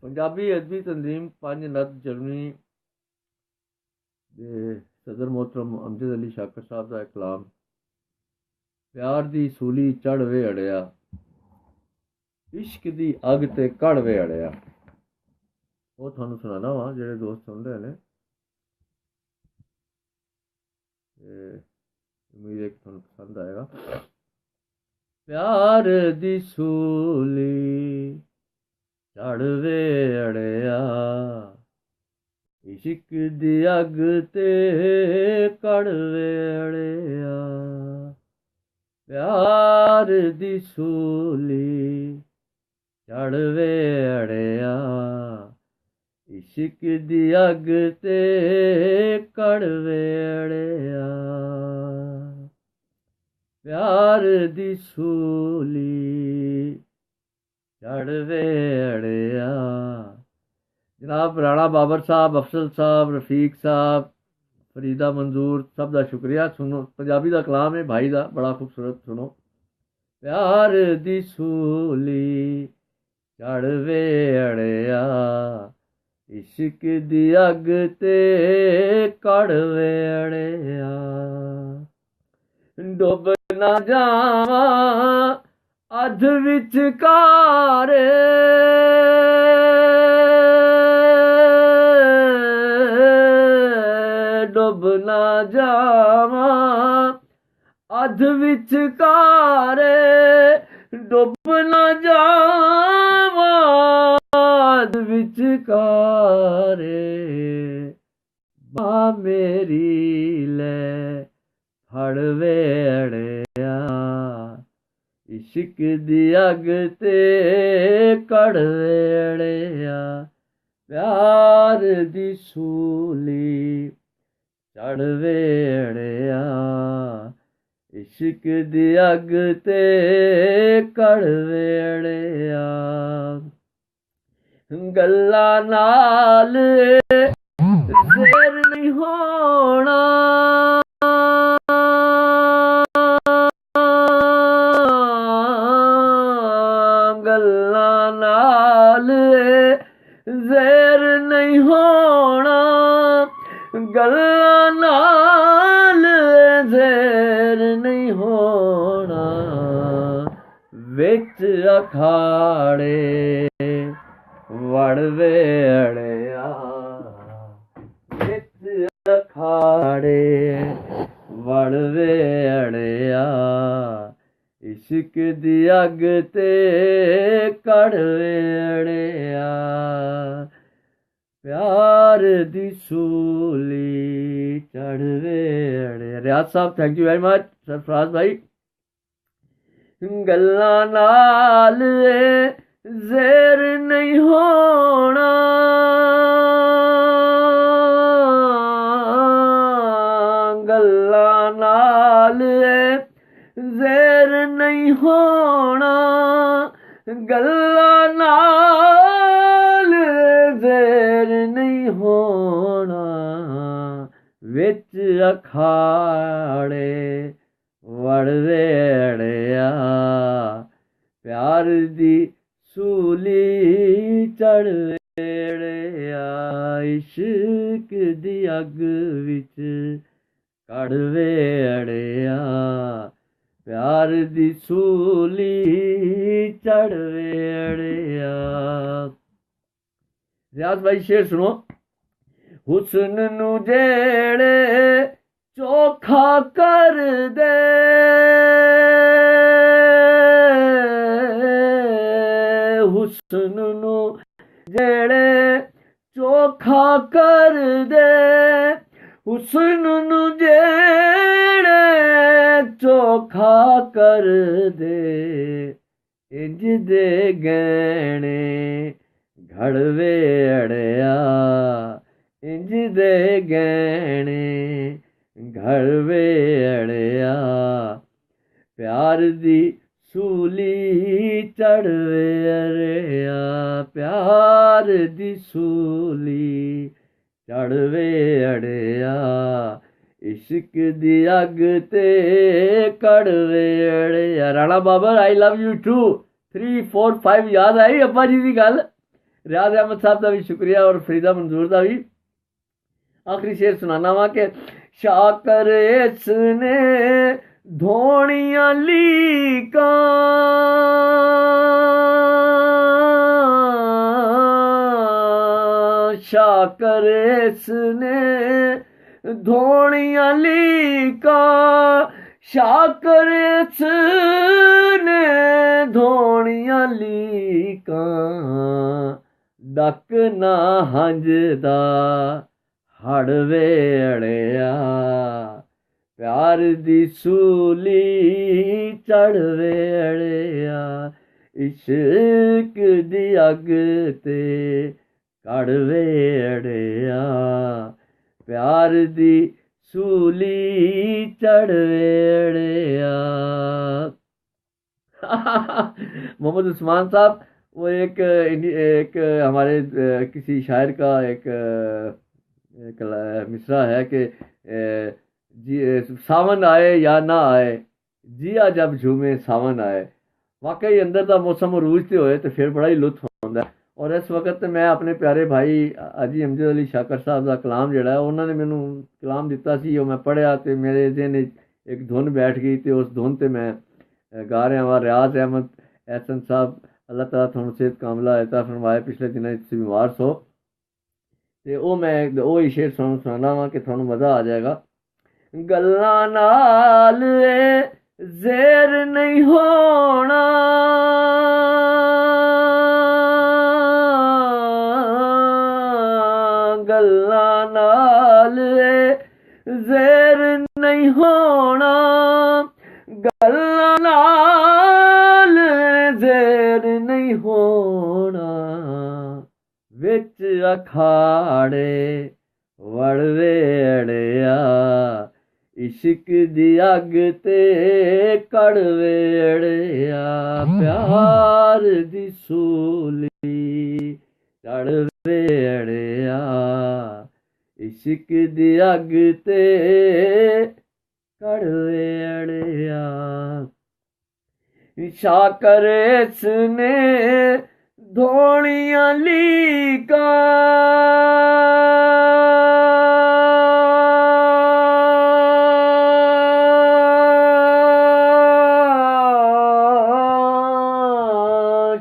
पंजाबी अदबी तंजीम पंज नद जर्मनी दे सदर मोहतरम अमजद अली शाकर साहब का कलाम प्यार दी सूली चढ़ वे अड़िया इश्क दी अग ते कड़ वे अड़िया। वो थानू सुनाना वा जेड़े दोस्त सुन रहे ने, उम्मीद है कि थानू पसंद आएगा। प्यार दी सूली चढ़ वे अड़िया इश्क दी अग ते कड़ वे अड़िया। प्यार दी सूली चढ़ वे अड़िया इश्क दी अग ते कड़ वे अड़िया। प्यार दी सूली चढ़ वे अड़िया। जनाब राणा बाबर साहब, अफसल साहब, रफीक साहब, फरीदा मंजूर सब का शुक्रिया। सुनो पंजाबी का कलाम है भाई का, बड़ा खूबसूरत। सुनो। प्यार दी सूली चढ़ वे अड़िया इश्क दी अग ते कड़ वे अड़िया। डुब ना जावा अध विचकार डुब ना जावा अध विचकार डुब ना जावा अध विचकार मां मेरी ले फड़ वे अड़िया इश्क दी अग ते कड़ वे अड़िया। प्यार दी सूली चढ़ वे अड़िया इश्क दी अग ते कड़ वे अड़िया। गल्ला नाल ज़ेर नहीं होना गल्ला नाल ज़ेर नहीं होना गल्ला नाल ज़ेर नहीं होना विच अखाड़े वड़ वे अड़िया विच अखाड़े वड़ वे अड़िया इश्क दी अग ते कड़ वे अड़िया। प्यार दी सूली चढ़ वे अड़िया। रियाज साहब thank you very much. Sarfaraz भाई गल्ला नाल ज़ेर नहीं होना गल्ला नाल ज़ेर नहीं होना गल्ला नाल ज़ेर नहीं होना विच अखाड़े वड़ वे अड़िया। प्यार दी सूली चढ़ वे अड़िया इश्क दी अग विच कड़ वे अड़िया। प्यार दी सूली चढ़ वे अड़िया। रियाज भाई शेर सुनो। हुस्न नू जेड़े चोखा कर दे हुस्न नू जेड़े चोखा कर दे हुस्न नू जेड़े चोखा कर दे इंज दे गहने घड़ वे अड़िया इंज दे गहने घड़ वे अड़िया। प्यार दी सूली चढ़ वे अड़िया प्यार दी सूली चढ़ वे अड़िया इश्क दी अग ते कड़ वे अड़िया। Rana Babar I love you two 3 4 5 याद आई अब्बा जी दी गल। रियाज अहमद साहब का भी शुक्रिया और फरीदा मंजूर का भी। आखिरी शेर सुनाना वा के शाकर इसने धोनिया लीका शाकर इसने धोनिया लीका शाकर इसने धोनिया लीका डक ना हंजदा हड़ वेड़िया प्यार दी सूली चढ़ वेड़िया इश्क दी अग ते कड़ वेड़िया प्यार दी सूली चढ़ वेड़िया। मोहम्मद उस्मान साहब वो एक हमारे किसी शायर का एक मिसरा है कि सावन आए या ना आए जिया जब झूमे सावन आए। वाकई अंदर का मौसम रूजते होए तो फिर बड़ा ही लुत्फ होता है। और इस वक्त मैं अपने प्यारे भाई हाजी अमजद अली शाकर साहब का कलाम जोड़ा है उन्होंने मैनू कलाम दिता सी, मैं पढ़िया तो मेरे दिन एक धुन बैठ गई तो उस धुन से मैं गा रहा वा। रियाज अहमद एहसन साहब अल्लाह ताला थोड़ा सेहत कामला अता फरमाए, पिछले दिनों बीमार सो तो वो मैं वो ही शेर सुनाना वा कि थोड़ा मज़ा आ जाएगा। गल्लां नाल ज़ेर नहीं होना गल्लां नाल ज़ेर नहीं होना गल्लां नाल ज़ेर नहीं होना विच अखाड़े वड़ वेड़िया इश्क दी अग ते कड़ वेड़िया प्यार दी सूली चढ़ वेड़िया इश्क दी अग ते कड़ वेड़िया शाकर इसने धोनिया लीका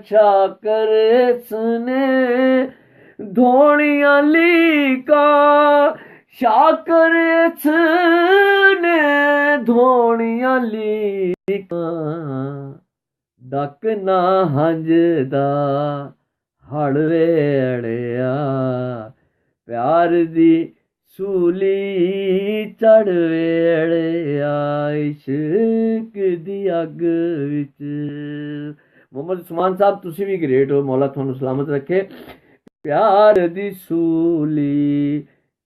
शाकर इसने धोनिया लीका शाकर इसने धोनिया लीका डक ना हंजदा हड़ वेड़िया प्यार दी सूली चढ़ वेड़िया इश्क दी अग विच। मोहम्मद उस्मान साहब तुसी भी ग्रेट हो, मौला तुहानू सलामत रखे। प्यार दी सूली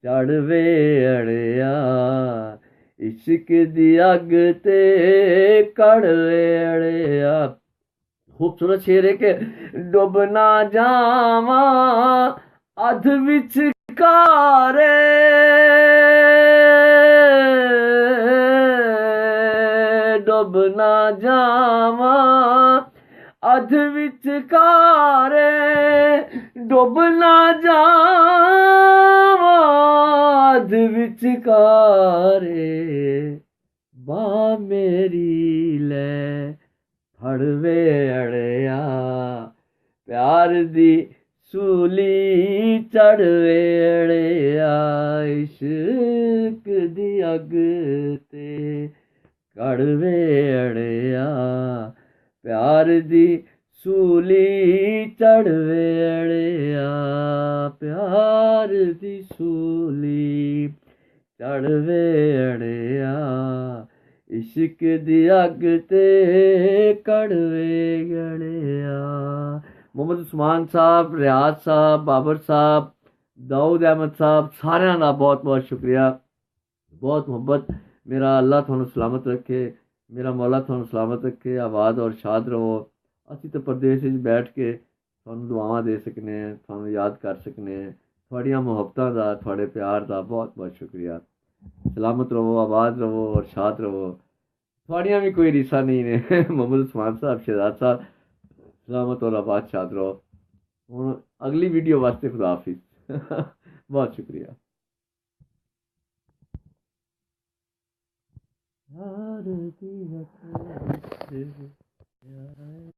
चढ़ वेड़िया इश्क दी अग ते कड़ वेड़िया। खूबसूरत शेर है कि डुब ना जावा अध विचकारे डुब ना जावा अध विचकारे डुब ना जावा अध विचकारे बा मेरी ले फड़ वेड़िया प्यार दी सूली चढ़ वेड़िया इश्क दी अग ते कड़ वेड़िया प्यार दी सूली चढ़ वेड़िया प्यार दी सूली चढ़ वेड़िया इश्क दी अग ते कड़ वेड़िया। मोहम्मद उस्मान साहब, रियाज साहब, बाबर साहब, दाऊद अहमद साहब सारिਆਂ ਦਾ बहुत बहुत शुक्रिया, बहुत मुहब्बत। मेरा अल्लाह तुहानू सलामत रखे, मेरा मौला तुहानू सलामत रखे, आबाद और शाद रहो। असी तो प्रदेश ਵਿੱਚ बैठ के तुहानू दुआवां दे सकने, तुहानू याद कर सकने। थोड़ियां मुहब्बतां दा, थोड़े प्यार दा बहुत बहुत शुक्रिया। सलामत रहो, आबाद रहो और शाद रहो। थोड़ियां भी कोई रिसा नहीं ने। मोहम्मद उस्मान साहब, शहजाद साहब, सलामत और आबाद शाद रहो। हुण अगली वीडियो वास्ते खुदा हाफिज। बहुत शुक्रिया। यार दी अखीं विच प्यार